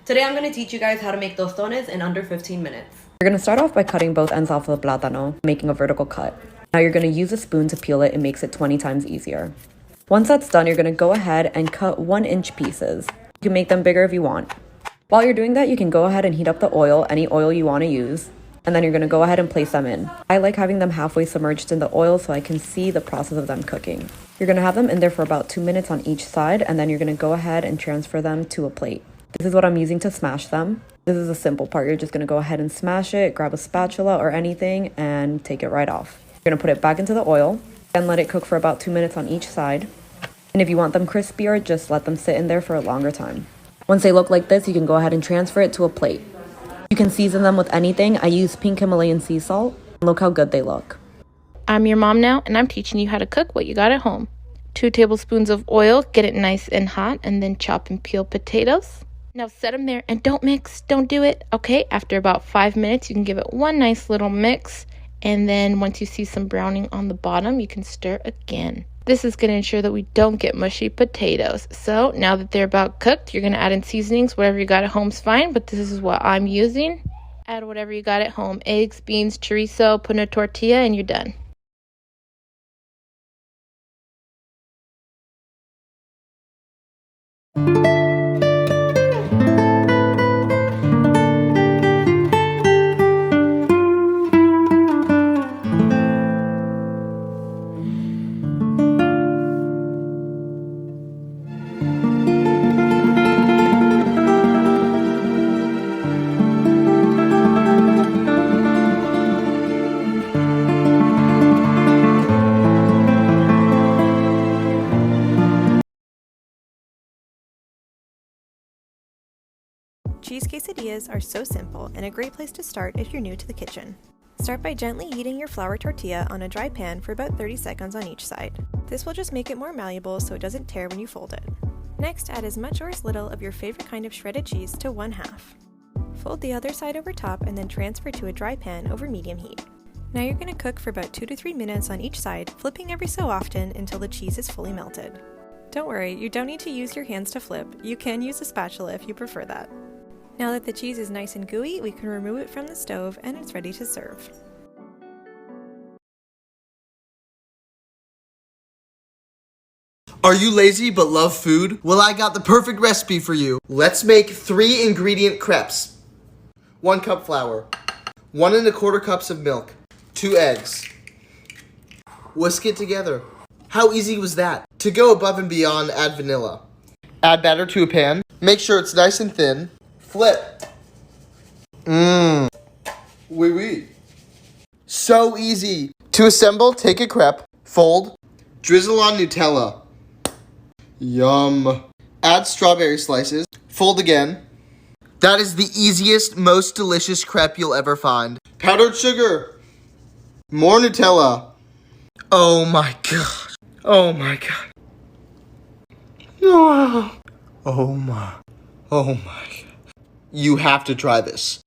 Today I'm going to teach you guys how to make tostones in under 15 minutes. You're going to start off by cutting both ends off of the plátano, making a vertical cut. Now you're going to use a spoon to peel it. It makes it 20 times easier. Once that's done, you're going to go ahead and cut 1-inch pieces. You can make them bigger if you want. While you're doing that, you can go ahead and heat up the oil, any oil you want to use. And then you're going to go ahead and place them in. I like having them halfway submerged in the oil so I can see the process of them cooking. You're going to have them in there for about 2 minutes on each side, and then you're going to go ahead and transfer them to a plate. This is what I'm using to smash them. This is a simple part. You're just going to go ahead and smash it, grab a spatula or anything, and take it right off. You're going to put it back into the oil and let it cook for about 2 minutes on each side. And if you want them crispier, just let them sit in there for a longer time. Once they look like this, you can go ahead and transfer it to a plate. You can season them with anything. I use pink Himalayan sea salt. Look how good they look. I'm your mom now, and I'm teaching you how to cook what you got at home. 2 tablespoons of oil, get it nice and hot, and then chop and peel potatoes. Now set them there and don't mix, don't do it. Okay, after about 5 minutes, you can give it one nice little mix. And then once you see some browning on the bottom, you can stir again. This is going to ensure that we don't get mushy potatoes. So now that they're about cooked, you're going to add in seasonings. Whatever you got at home's fine, but this is what I'm using. Add whatever you got at home. Eggs, beans, chorizo, put in a tortilla, and you're done. Cheese quesadillas are so simple and a great place to start if you're new to the kitchen. Start by gently heating your flour tortilla on a dry pan for about 30 seconds on each side. This will just make it more malleable so it doesn't tear when you fold it. Next, add as much or as little of your favorite kind of shredded cheese to 1/2. Fold the other side over top and then transfer to a dry pan over medium heat. Now you're going to cook for about 2 to 3 minutes on each side, flipping every so often until the cheese is fully melted. Don't worry, you don't need to use your hands to flip. You can use a spatula if you prefer that. Now that the cheese is nice and gooey, we can remove it from the stove and it's ready to serve. Are you lazy but love food? Well, I got the perfect recipe for you. Let's make 3 ingredient crepes. 1 cup flour, 1 1/4 cups of milk, 2 eggs. Whisk it together. How easy was that? To go above and beyond, add vanilla. Add batter to a pan. Make sure it's nice and thin. Flip. Oui, oui. So easy. To assemble, take a crepe, fold, drizzle on Nutella. Yum. Add strawberry slices, fold again. That is the easiest, most delicious crepe you'll ever find. Powdered sugar. More Nutella. Oh my gosh. Oh my god. Oh my. Oh my. You have to try this.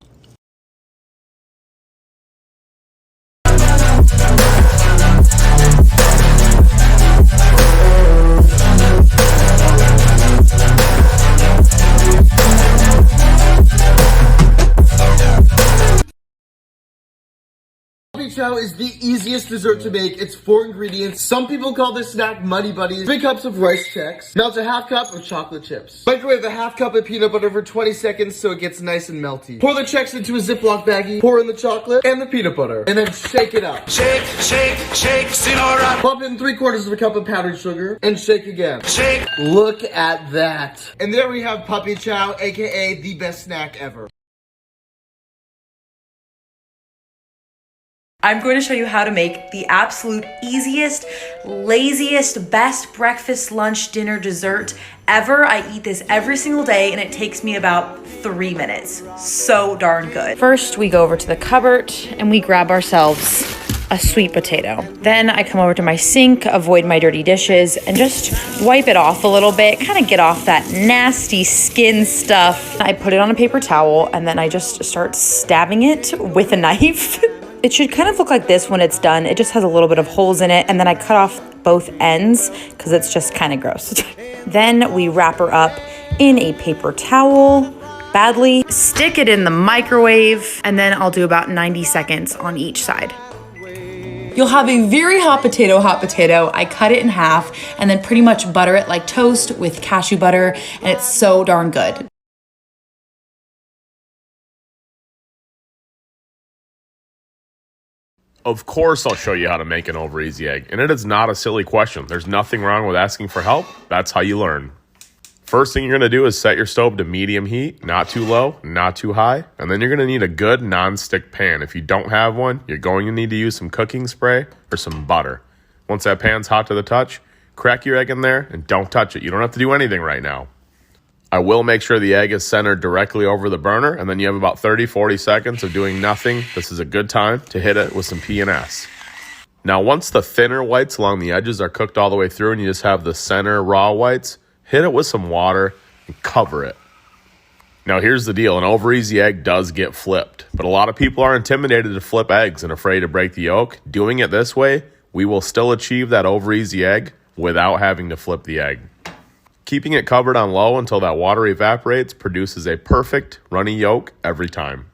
Chow is the easiest dessert to make. It's 4 ingredients. Some people call this snack Muddy Buddies. 3 cups of rice Chex. Melt a 1/2 cup of chocolate chips. Microwave a 1/2 cup of peanut butter for 20 seconds so it gets nice and melty. Pour the Chex into a Ziploc baggie. Pour in the chocolate and the peanut butter. And then shake it up. Shake, shake, shake, Sinora. Plop in 3/4 of a cup of powdered sugar and shake again. Shake. Look at that. And there we have Puppy Chow, aka the best snack ever. I'm going to show you how to make the absolute easiest, laziest, best breakfast, lunch, dinner, dessert ever. I eat this every single day and it takes me about 3 minutes. So darn good. First, we go over to the cupboard and we grab ourselves a sweet potato. Then I come over to my sink, avoid my dirty dishes, and just wipe it off a little bit, kind of get off that nasty skin stuff. I put it on a paper towel and then I just start stabbing it with a knife. It should kind of look like this when it's done. It just has a little bit of holes in it, and then I cut off both ends because it's just kind of gross. Then we wrap her up in a paper towel, badly. Stick it in the microwave, and then I'll do about 90 seconds on each side. You'll have a very hot potato. I cut it in half and then pretty much butter it like toast with cashew butter, and it's so darn good. Of course I'll show you how to make an over easy egg, and it is not a silly question. There's nothing wrong with asking for help. That's how you learn. First thing you're going to do is set your stove to medium heat, not too low, not too high, and then you're going to need a good non-stick pan. If you don't have one, you're going to need to use some cooking spray or some butter. Once that pan's hot to the touch, crack your egg in there and don't touch it. You don't have to do anything right now. I will make sure the egg is centered directly over the burner, and then you have about 30-40 seconds of doing nothing. This is a good time to hit it with some P&S. Now, once the thinner whites along the edges are cooked all the way through and you just have the center raw whites, hit it with some water and cover it. Now, here's the deal. An over easy egg does get flipped, but a lot of people are intimidated to flip eggs and afraid to break the yolk. Doing it this way, we will still achieve that over easy egg without having to flip the egg. Keeping it covered on low until that water evaporates produces a perfect runny yolk every time.